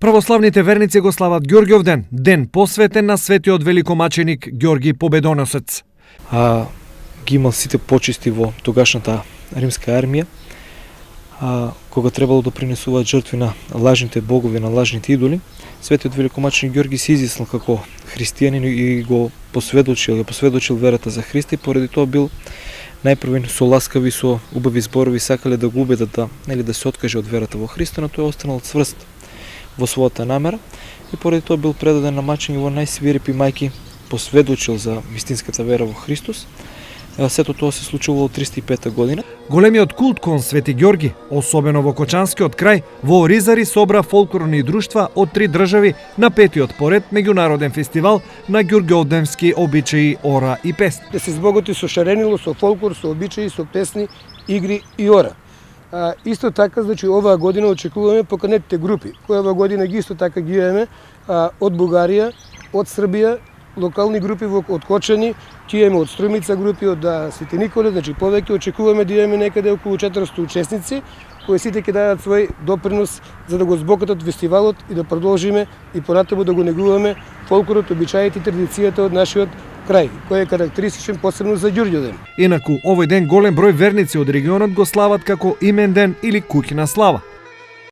Православните верници го слават Ѓорѓовден, ден посветен на светиот великомаченик Ѓорги Победоносец. Ги имал сите почести во тогашната римска армија, кога требало да принесуваат жртви на лажните богови, на лажните идоли. Светиот великомаченик Ѓорги се изјаснил како христијанин и го посведочил верата за Христа, и поради тоа бил најпрвен со ласкави, со убави зборови сакале да го убедат да се откаже од верата во Христа, но тој останал цврст во својата намера и поради тоа бил предаден на мачење во најсвирепи мајки, посведочил за вистинската вера во Христос. Сето тоа се случувало 305 година. Големиот култ кон Свети Ѓорги, особено во Кочанскиот крај, во Оризари собра фолклорни друштва од 3 држави на 5-тиот поред меѓународен фестивал на ѓурѓовденски обичаи, ора и песни. Да се збогати со шаренило, со фолклор, со обичаи, со песни, игри и ора. Исто така, значи, оваа година очекуваме поканетите групи, кои оваа година ги исто така ги имаме од Бугарија, од Србија, локални групи од Кочани, тие имаме од Струмица групи, од Свети Николе, значи повеќе очекуваме да имаме некаде околу 400 учесници, кои сите ќе дадат свој допринос за да го збогатат фестивалот и да продолжиме и понатаму да го негуваме фолклорот, обичаите и традицијата од нашиот крај, кој е карактеристичен посебно за Ѓурѓовден. Инаку, овој ден голем број верници од регионот го слават како имен ден или куќна слава.